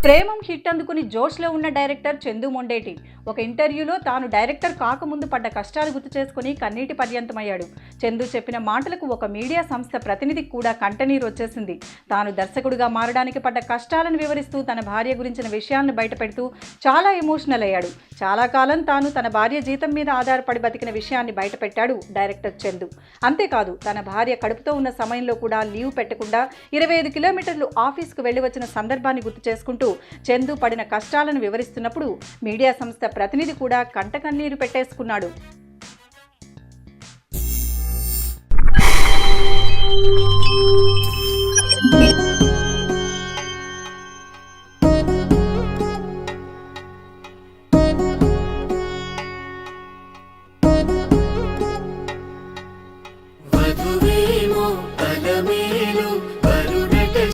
Premam hit అందుకుని జోష్లో ఉన్న director Chandu Mondeti ఒక ఇంటర్వ్యూలో తాను డైరెక్టర్ కాకముందు పడ్డ కష్టాలు గుర్తు చేసుకుని కన్నీటి పర్యంతమయ్యాడు. చందు చెప్పిన మాటలకు ఒక మీడియా సంస్థ ప్రతినిధికి కూడా కంటనీరు వచ్చేసింది. తాను దర్శకుడిగా మారడానికి పడ్డ కష్టాలను వివరిస్తూ తన భార్య గురించిన విషయాలను బయటపెడుతూ చాలా ఎమోషనల్ అయ్యాడు. చాలా కాలం తాను తన భార్య జీతం మీద ఆధారపడి బతికిన విషయాన్ని బయటపెట్టాడు డైరెక్టర్ చందు. అంతేకాదు, తన భార్య కడుపుతో ఉన్న సమయంలో కూడా లీవ్ పెట్టకుండా 25 కిలోమీటర్లు ఆఫీస్కు వెళ్లి వచ్చిన సందర్భాన్ని గుర్తు చేసుకుంటూ చందు పడిన కష్టాలను వివరిస్తున్నప్పుడు మీడియా సంస్థ ప్రతినిధి కూడా కంటకన్నీరు పెట్టేసుకున్నాడు.